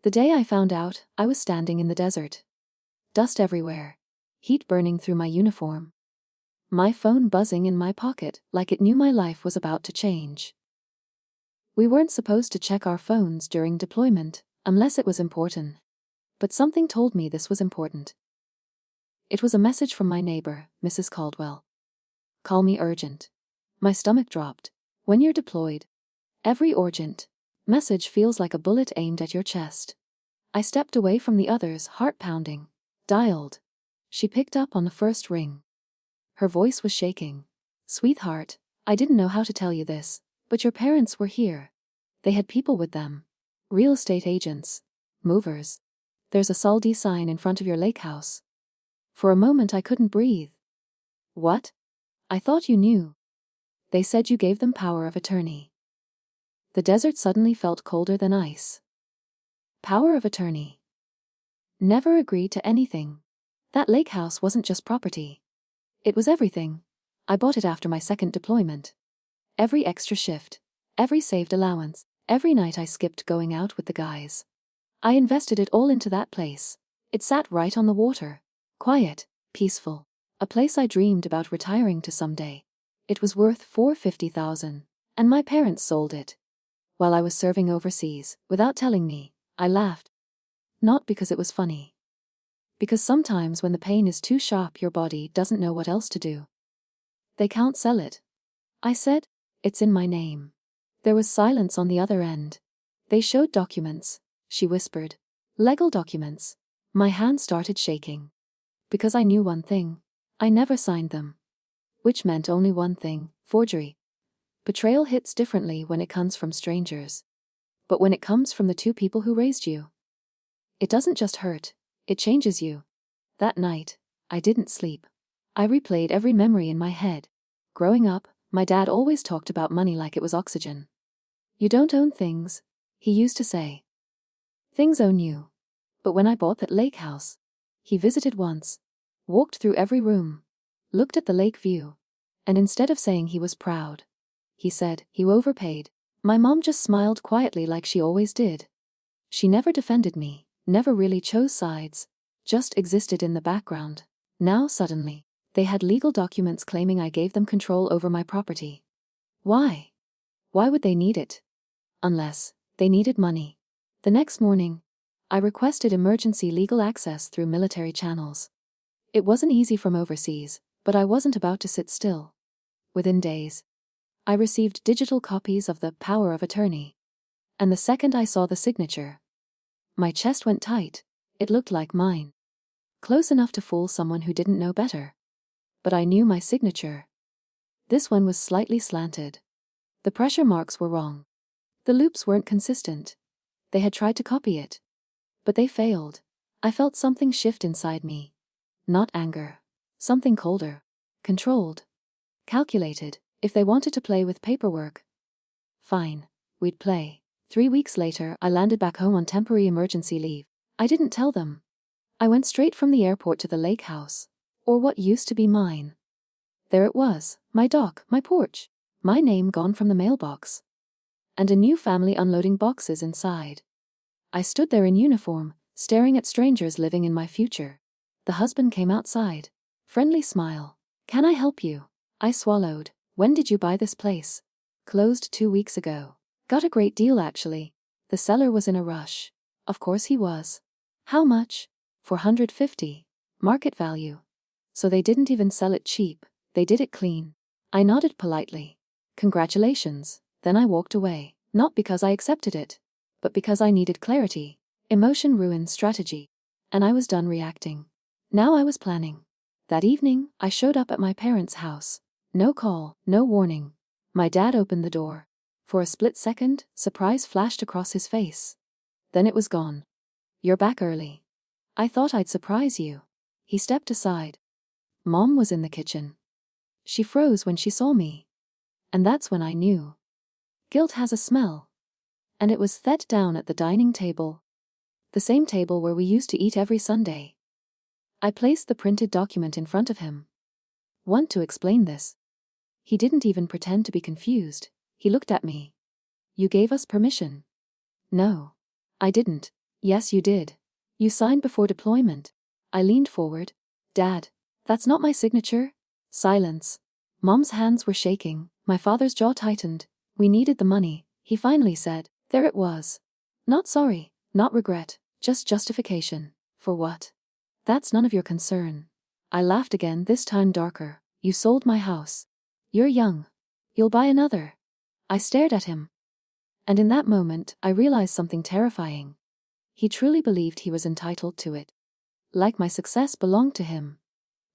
The day I found out, I was standing in the desert. Dust everywhere. Heat burning through my uniform. My phone buzzing in my pocket like it knew my life was about to change. We weren't supposed to check our phones during deployment, unless it was important. But something told me this was important. It was a message from my neighbor, Mrs. Caldwell. Call me urgent. My stomach dropped. When you're deployed, every urgent message feels like a bullet aimed at your chest. I stepped away from the others, heart pounding. Dialed. She picked up on the first ring. Her voice was shaking. Sweetheart, I didn't know how to tell you this, but your parents were here. They had people with them. Real estate agents. Movers. There's a Saldi sign in front of your Lakehouse. For a moment I couldn't breathe. What? I thought you knew. They said you gave them power of attorney. The desert suddenly felt colder than ice. Power of attorney. Never agreed to anything. That Lakehouse wasn't just property. It was everything. I bought it after my second deployment. Every extra shift. Every saved allowance. Every night I skipped going out with the guys. I invested it all into that place. It sat right on the water. Quiet. Peaceful. A place I dreamed about retiring to someday. It was worth $450,000, and my parents sold it. While I was serving overseas, without telling me, I laughed. Not because it was funny. Because sometimes when the pain is too sharp your body doesn't know what else to do. They can't sell it. I said, it's in my name. There was silence on the other end. They showed documents, she whispered. Legal documents. My hand started shaking. Because I knew one thing. I never signed them. Which meant only one thing, forgery. Betrayal hits differently when it comes from strangers. But when it comes from the two people who raised you, it doesn't just hurt, it changes you. That night, I didn't sleep. I replayed every memory in my head. Growing up, my dad always talked about money like it was oxygen. You don't own things, he used to say. Things own you. But when I bought that lake house, he visited once, walked through every room, looked at the lake view, and instead of saying he was proud, he said, you overpaid. My mom just smiled quietly like she always did. She never defended me, never really chose sides, just existed in the background. Now suddenly, they had legal documents claiming I gave them control over my property. Why? Why would they need it? Unless they needed money. The next morning, I requested emergency legal access through military channels. It wasn't easy from overseas, but I wasn't about to sit still. Within days, I received digital copies of the power of attorney. And the second I saw the signature, my chest went tight. It looked like mine. Close enough to fool someone who didn't know better. But I knew my signature. This one was slightly slanted. The pressure marks were wrong. The loops weren't consistent. They had tried to copy it. But they failed. I felt something shift inside me. Not anger. Something colder. Controlled. Calculated. If they wanted to play with paperwork, fine, we'd play. 3 weeks later, I landed back home on temporary emergency leave. I didn't tell them. I went straight from the airport to the lake house, or what used to be mine. There it was, my dock, my porch, my name gone from the mailbox, and a new family unloading boxes inside. I stood there in uniform, staring at strangers living in my future. The husband came outside. Friendly smile. Can I help you? I swallowed. When did you buy this place? Closed 2 weeks ago. Got a great deal actually. The seller was in a rush. Of course he was. How much? 450. Market value. So they didn't even sell it cheap, they did it clean. I nodded politely. Congratulations. Then I walked away. Not because I accepted it, but because I needed clarity. Emotion ruins strategy. And I was done reacting. Now I was planning. That evening, I showed up at my parents' house. No call, no warning. My dad opened the door. For a split second, surprise flashed across his face. Then it was gone. You're back early. I thought I'd surprise you. He stepped aside. Mom was in the kitchen. She froze when she saw me. And that's when I knew. Guilt has a smell. And it was set down at the dining table. The same table where we used to eat every Sunday. I placed the printed document in front of him. Want to explain this? He didn't even pretend to be confused. He looked at me. You gave us permission. No. I didn't. Yes, you did. You signed before deployment. I leaned forward. Dad, that's not my signature. Silence. Mom's hands were shaking, my father's jaw tightened. We needed the money, he finally said. There it was. Not sorry, not regret, just justification. For what? That's none of your concern. I laughed again, this time darker. You sold my house. You're young. You'll buy another. I stared at him. And in that moment, I realized something terrifying. He truly believed he was entitled to it. Like my success belonged to him.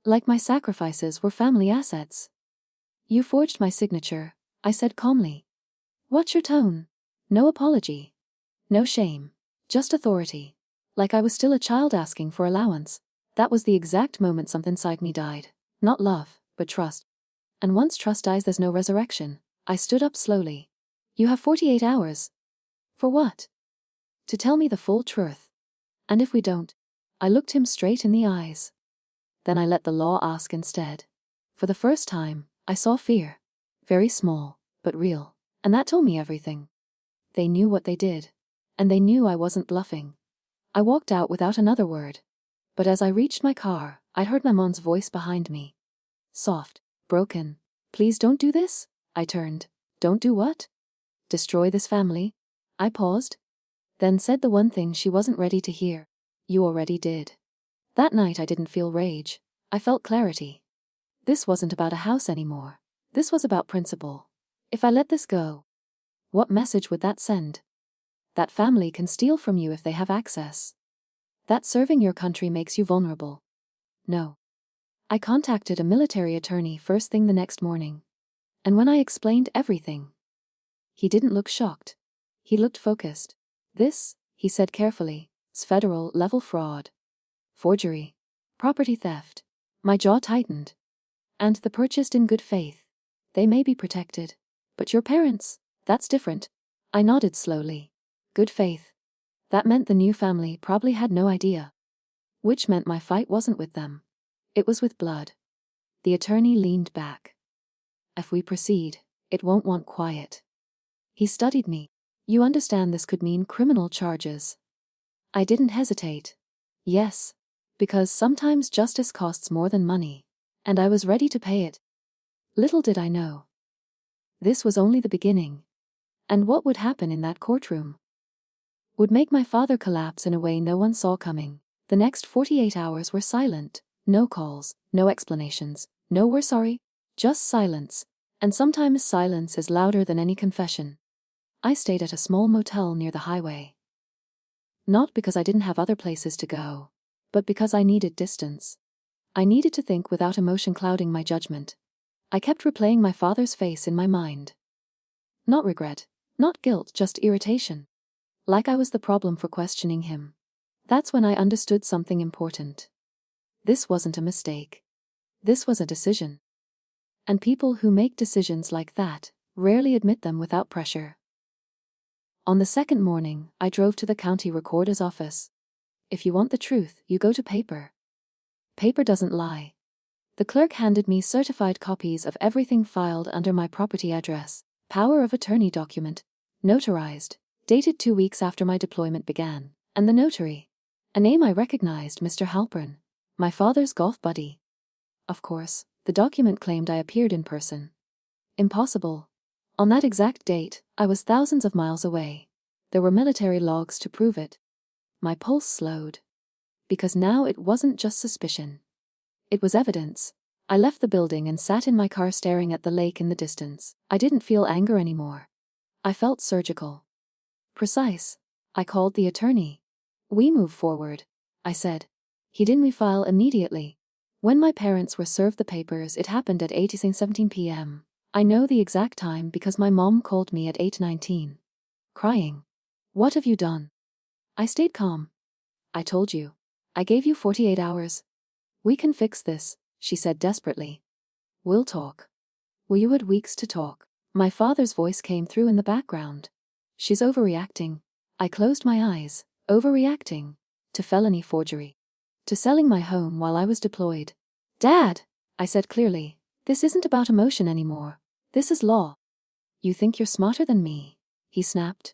Like my sacrifices were family assets. You forged my signature, I said calmly. What's your tone? No apology. No shame. Just authority. Like I was still a child asking for allowance. That was the exact moment something inside me died. Not love, but trust. And once trust dies, there's no resurrection. I stood up slowly. You have 48 hours. For what? To tell me the full truth. And if we don't? I looked him straight in the eyes. Then I let the law ask instead. For the first time, I saw fear. Very small, but real. And that told me everything. They knew what they did. And they knew I wasn't bluffing. I walked out without another word. But as I reached my car, I heard my mom's voice behind me. Soft, broken. Please don't do this? I turned. Don't do what? Destroy this family? I paused. Then said the one thing she wasn't ready to hear. You already did. That night I didn't feel rage. I felt clarity. This wasn't about a house anymore. This was about principle. If I let this go, what message would that send? That family can steal from you if they have access. That serving your country makes you vulnerable. No. I contacted a military attorney first thing the next morning. And when I explained everything, he didn't look shocked. He looked focused. This, he said carefully, is federal-level fraud. Forgery. Property theft. My jaw tightened. And the purchased in good faith. They may be protected. But your parents, that's different. I nodded slowly. Good faith. That meant the new family probably had no idea. Which meant my fight wasn't with them. It was with blood. The attorney leaned back. If we proceed, it won't want quiet. He studied me. You understand this could mean criminal charges. I didn't hesitate. Yes. Because sometimes justice costs more than money. And I was ready to pay it. Little did I know. This was only the beginning. And what would happen in that courtroom would make my father collapse in a way no one saw coming. The next 48 hours were silent. No calls, no explanations, no we're sorry, just silence. And sometimes silence is louder than any confession. I stayed at a small motel near the highway. Not because I didn't have other places to go, but because I needed distance. I needed to think without emotion clouding my judgment. I kept replaying my father's face in my mind. Not regret, not guilt, just irritation. Like I was the problem for questioning him. That's when I understood something important. This wasn't a mistake. This was a decision. And people who make decisions like that rarely admit them without pressure. On the second morning, I drove to the county recorder's office. If you want the truth, you go to paper. Paper doesn't lie. The clerk handed me certified copies of everything filed under my property address, power of attorney document, notarized, dated 2 weeks after my deployment began, and the notary. A name I recognized, Mr. Halpern, my father's golf buddy. Of course, the document claimed I appeared in person. Impossible. On that exact date, I was thousands of miles away. There were military logs to prove it. My pulse slowed. Because now it wasn't just suspicion. It was evidence. I left the building and sat in my car staring at the lake in the distance. I didn't feel anger anymore. I felt surgical. Precise. I called the attorney. We move forward, I said. He didn't refile immediately. When my parents were served the papers, it happened at 8:17 p.m. I know the exact time because my mom called me at 8:19. Crying. What have you done? I stayed calm. I told you. I gave you 48 hours. We can fix this, she said desperately. We'll talk. Well, you had weeks to talk. My father's voice came through in the background. She's overreacting. I closed my eyes. Overreacting. To felony forgery. To selling my home while I was deployed. Dad, I said clearly, this isn't about emotion anymore. This is law. You think you're smarter than me, he snapped.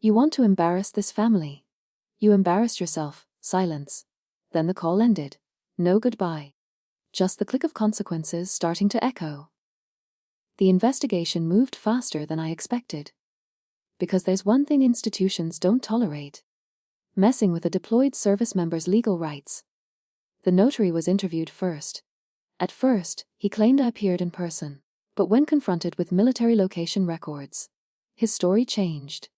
You want to embarrass this family. You embarrassed yourself. Silence. Then the call ended. No goodbye. Just the click of consequences starting to echo. The investigation moved faster than I expected. Because there's one thing institutions don't tolerate: messing with a deployed service member's legal rights. The notary was interviewed first. At first, he claimed I appeared in person, but when confronted with military location records, his story changed.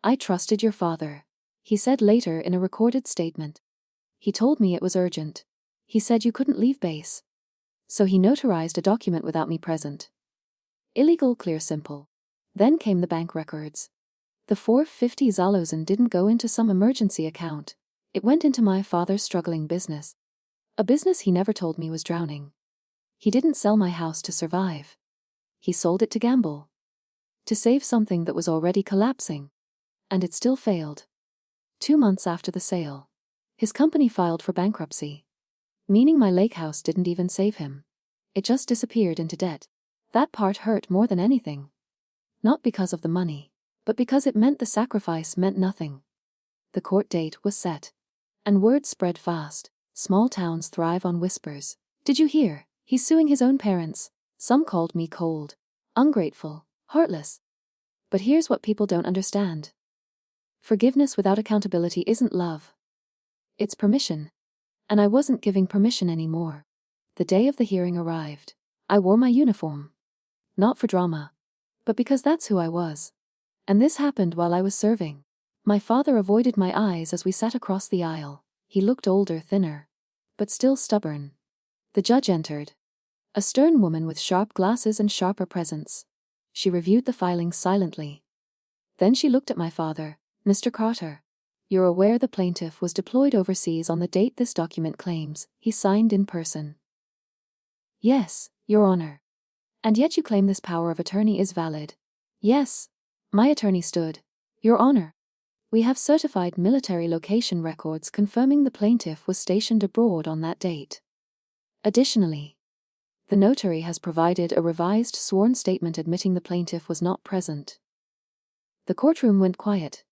I trusted your father, he said later in a recorded statement. He told me it was urgent. He said you couldn't leave base. So he notarized a document without me present. Illegal, clear, simple. Then came the bank records. The 450 zalozen didn't go into some emergency account. It went into my father's struggling business. A business he never told me was drowning. He didn't sell my house to survive. He sold it to gamble. To save something that was already collapsing. And it still failed. 2 months after the sale, his company filed for bankruptcy. Meaning my Lakehouse didn't even save him. It just disappeared into debt. That part hurt more than anything. Not because of the money, but because it meant the sacrifice meant nothing. The court date was set. And word spread fast. Small towns thrive on whispers. Did you hear? He's suing his own parents. Some called me cold, ungrateful, heartless. But here's what people don't understand. Forgiveness without accountability isn't love. It's permission. And I wasn't giving permission anymore. The day of the hearing arrived. I wore my uniform. Not for drama, but because that's who I was. And this happened while I was serving. My father avoided my eyes as we sat across the aisle. He looked older, thinner, but still stubborn. The judge entered. A stern woman with sharp glasses and sharper presence. She reviewed the filings silently. Then she looked at my father. Mr. Carter, you're aware the plaintiff was deployed overseas on the date this document claims. He signed in person. Yes, Your Honor. And yet you claim this power of attorney is valid. Yes. My attorney stood. Your Honor. We have certified military location records confirming the plaintiff was stationed abroad on that date. Additionally, the notary has provided a revised sworn statement admitting the plaintiff was not present. The courtroom went quiet.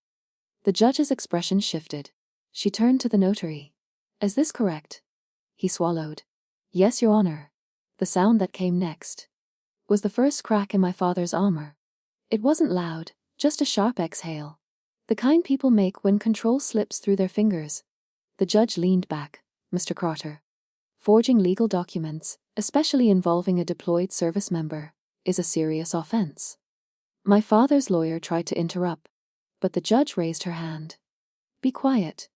The judge's expression shifted. She turned to the notary. Is this correct? He swallowed. Yes, Your Honor. The sound that came next was the first crack in my father's armor. It wasn't loud, just a sharp exhale. The kind people make when control slips through their fingers. The judge leaned back. Mr. Carter, forging legal documents, especially involving a deployed service member, is a serious offense. My father's lawyer tried to interrupt, but the judge raised her hand. Be quiet.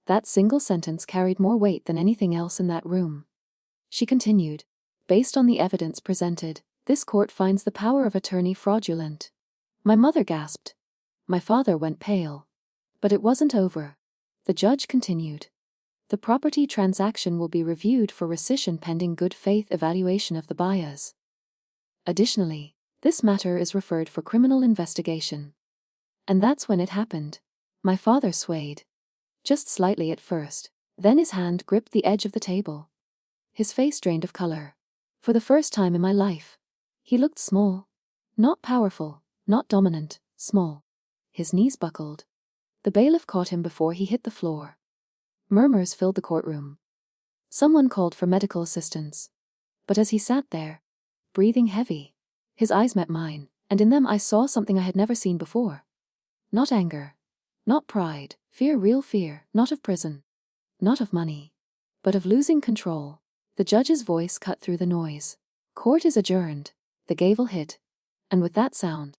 That single sentence carried more weight than anything else in that room. She continued. Based on the evidence presented, this court finds the power of attorney fraudulent. My mother gasped. My father went pale. But it wasn't over. The judge continued. The property transaction will be reviewed for rescission pending good faith evaluation of the buyers. Additionally, this matter is referred for criminal investigation. And that's when it happened. My father swayed. Just slightly at first. Then his hand gripped the edge of the table. His face drained of color. For the first time in my life, he looked small. Not powerful, not dominant, small. His knees buckled. The bailiff caught him before he hit the floor. Murmurs filled the courtroom. Someone called for medical assistance. But as he sat there, breathing heavy, his eyes met mine, and in them I saw something I had never seen before. Not anger. Not pride. Fear, real fear. Not of prison. Not of money. But of losing control. The judge's voice cut through the noise. Court is adjourned. The gavel hit. And with that sound,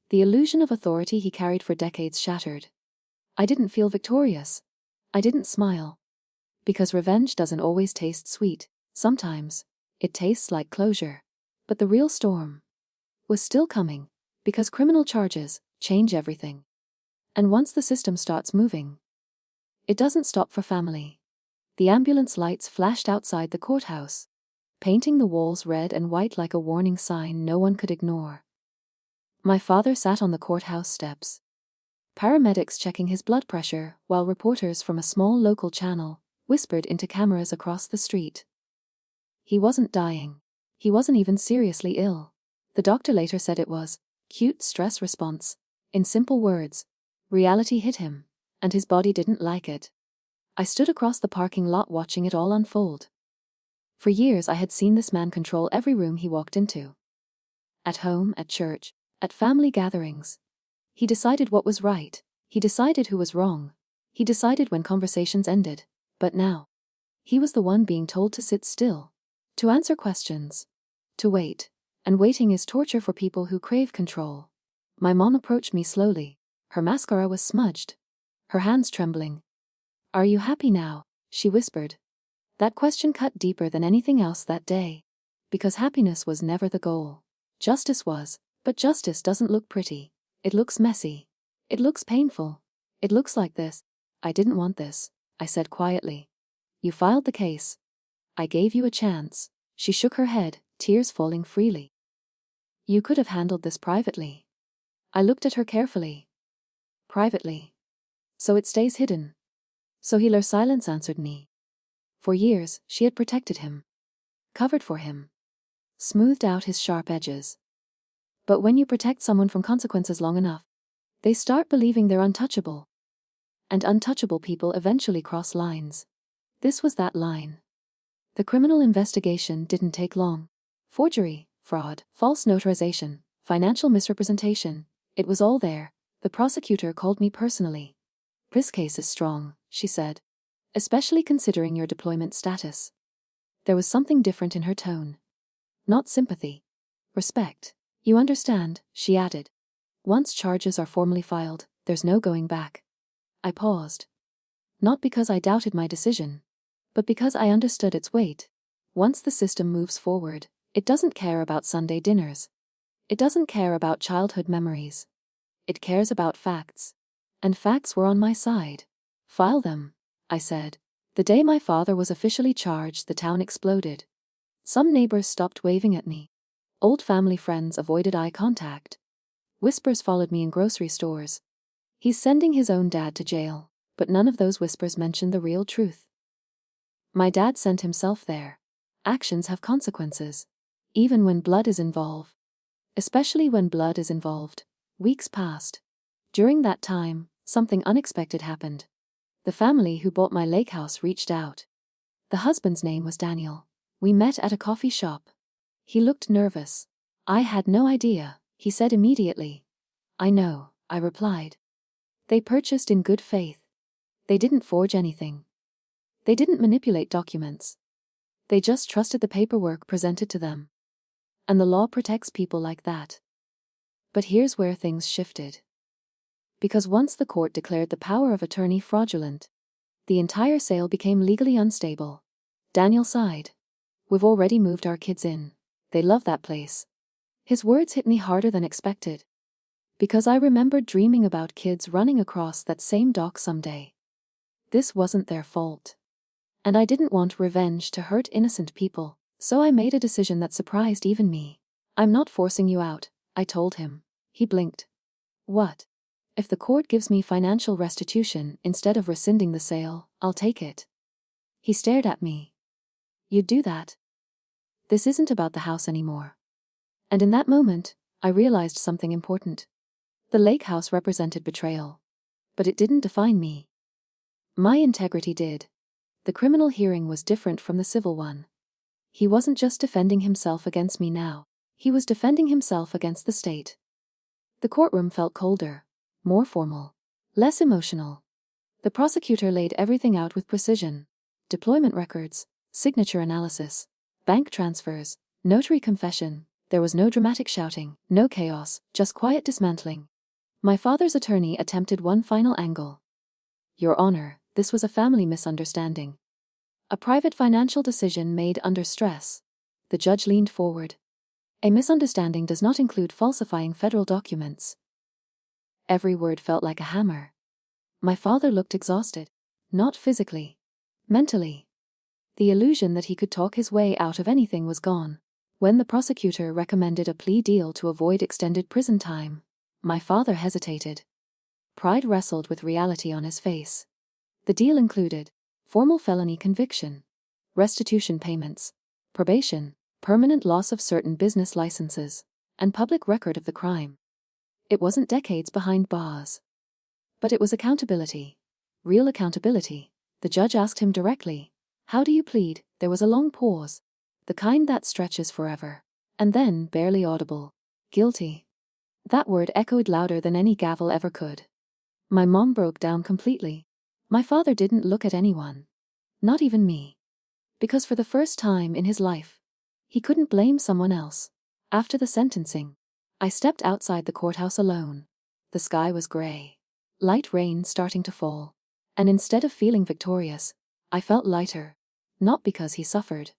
the illusion of authority he carried for decades shattered. I didn't feel victorious. I didn't smile. Because revenge doesn't always taste sweet. Sometimes, it tastes like closure. But the real storm was still coming. Because criminal charges change everything. And once the system starts moving, it doesn't stop for family. The ambulance lights flashed outside the courthouse, painting the walls red and white like a warning sign no one could ignore. My father sat on the courthouse steps. Paramedics checking his blood pressure while reporters from a small local channel whispered into cameras across the street. He wasn't dying. He wasn't even seriously ill. The doctor later said it was acute stress response. In simple words, reality hit him, and his body didn't like it. I stood across the parking lot watching it all unfold. For years I had seen this man control every room he walked into. At home, at church, at family gatherings. He decided what was right. He decided who was wrong. He decided when conversations ended. But now, he was the one being told to sit still, to answer questions, to wait. And waiting is torture for people who crave control. My mom approached me slowly. Her mascara was smudged, her hands trembling. "Are you happy now?" she whispered. That question cut deeper than anything else that day. Because happiness was never the goal. Justice was, but justice doesn't look pretty. It looks messy. It looks painful. It looks like this. "I didn't want this," I said quietly. "You filed the case. I gave you a chance." She shook her head, tears falling freely. "You could have handled this privately." I looked at her carefully. "Privately. So it stays hidden." Sohiler's silence answered me. For years, she had protected him, covered for him, smoothed out his sharp edges. But when you protect someone from consequences long enough, they start believing they're untouchable. And untouchable people eventually cross lines. This was that line. The criminal investigation didn't take long. Forgery, fraud, false notarization, financial misrepresentation, it was all there. The prosecutor called me personally. "This case is strong," she said. "Especially considering your deployment status." There was something different in her tone. Not sympathy. Respect. "You understand," she added. "Once charges are formally filed, there's no going back." I paused. Not because I doubted my decision, but because I understood its weight. Once the system moves forward, it doesn't care about Sunday dinners. It doesn't care about childhood memories. It cares about facts. And facts were on my side. "File them," I said. The day my father was officially charged, the town exploded. Some neighbors stopped waving at me. Old family friends avoided eye contact. Whispers followed me in grocery stores. "He's sending his own dad to jail." But none of those whispers mentioned the real truth. My dad sent himself there. Actions have consequences. Even when blood is involved. Especially when blood is involved. Weeks passed. During that time, something unexpected happened. The family who bought my Lakehouse reached out. The husband's name was Daniel. We met at a coffee shop. He looked nervous. "I had no idea," he said immediately. "I know," I replied. "They purchased in good faith. They didn't forge anything. They didn't manipulate documents. They just trusted the paperwork presented to them. And the law protects people like that." But here's where things shifted. Because once the court declared the power of attorney fraudulent, the entire sale became legally unstable. Daniel sighed. "We've already moved our kids in. They love that place." His words hit me harder than expected. Because I remembered dreaming about kids running across that same dock someday. This wasn't their fault. And I didn't want revenge to hurt innocent people, so I made a decision that surprised even me. "I'm not forcing you out," I told him. He blinked. "What? If the court gives me financial restitution instead of rescinding the sale, I'll take it." He stared at me. "You'd do that? This isn't about the house anymore." And in that moment, I realized something important. The Lakehouse represented betrayal. But it didn't define me. My integrity did. The criminal hearing was different from the civil one. He wasn't just defending himself against me now. He was defending himself against the state. The courtroom felt colder, more formal, less emotional. The prosecutor laid everything out with precision. Deployment records, signature analysis, bank transfers, notary confession. There was no dramatic shouting, no chaos, just quiet dismantling. My father's attorney attempted one final angle. "Your Honor, this was a family misunderstanding. A private financial decision made under stress." The judge leaned forward. "A misunderstanding does not include falsifying federal documents." Every word felt like a hammer. My father looked exhausted. Not physically. Mentally. The illusion that he could talk his way out of anything was gone. When the prosecutor recommended a plea deal to avoid extended prison time, my father hesitated. Pride wrestled with reality on his face. The deal included formal felony conviction, restitution payments, probation, permanent loss of certain business licenses, and public record of the crime. It wasn't decades behind bars. But it was accountability. Real accountability. The judge asked him directly. How do you plead? There was a long pause. The kind that stretches forever. And then, barely audible. Guilty. That word echoed louder than any gavel ever could. My mom broke down completely. My father didn't look at anyone. Not even me. Because for the first time in his life, he couldn't blame someone else. After the sentencing, I stepped outside the courthouse alone. The sky was gray. Light rain starting to fall. And instead of feeling victorious, I felt lighter. Not because he suffered,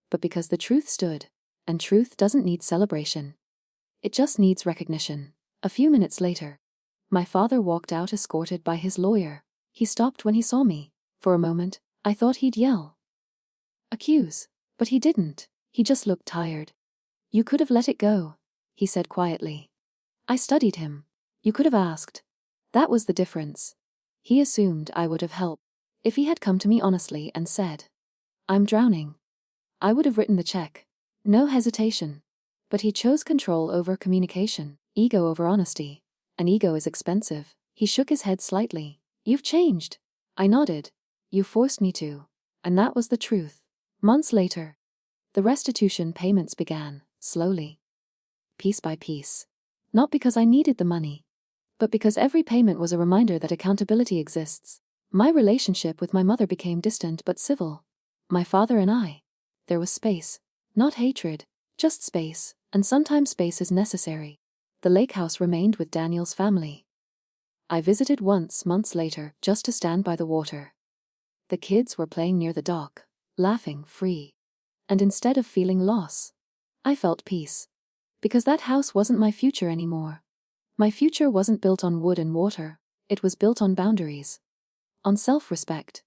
but because the truth stood. And truth doesn't need celebration. It just needs recognition. A few minutes later, my father walked out escorted by his lawyer. He stopped when he saw me. For a moment, I thought he'd yell. Accuse. But he didn't. He just looked tired. You could have let it go, he said quietly. I studied him. You could have asked. That was the difference. He assumed I would have helped. If he had come to me honestly and said, I'm drowning, I would have written the check. No hesitation. But he chose control over communication, ego over honesty. And ego is expensive. He shook his head slightly. You've changed. I nodded. You forced me to. And that was the truth. Months later, the restitution payments began, slowly. Piece by piece. Not because I needed the money, but because every payment was a reminder that accountability exists. My relationship with my mother became distant but civil. My father and I. There was space. Not hatred. Just space. And sometimes space is necessary. The Lakehouse remained with Daniel's family. I visited once months later just to stand by the water. The kids were playing near the dock, laughing free. And instead of feeling loss, I felt peace. Because that house wasn't my future anymore. My future wasn't built on wood and water. It was built on boundaries. On self-respect.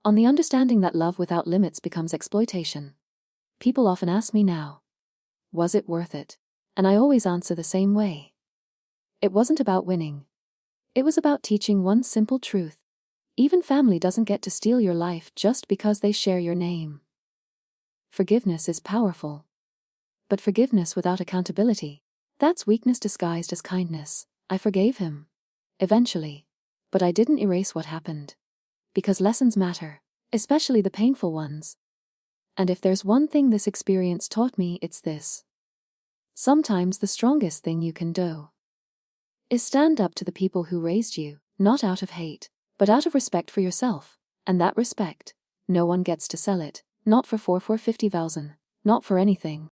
On the understanding that love without limits becomes exploitation. People often ask me now, was it worth it? And I always answer the same way. It wasn't about winning. It was about teaching one simple truth. Even family doesn't get to steal your life just because they share your name. Forgiveness is powerful. But forgiveness without accountability, that's weakness disguised as kindness. I forgave him. Eventually. But I didn't erase what happened. Because lessons matter, especially the painful ones. And if there's one thing this experience taught me, it's this. Sometimes the strongest thing you can do is stand up to the people who raised you, not out of hate, but out of respect for yourself. And that respect, no one gets to sell it. Not for 450,000. Not for anything.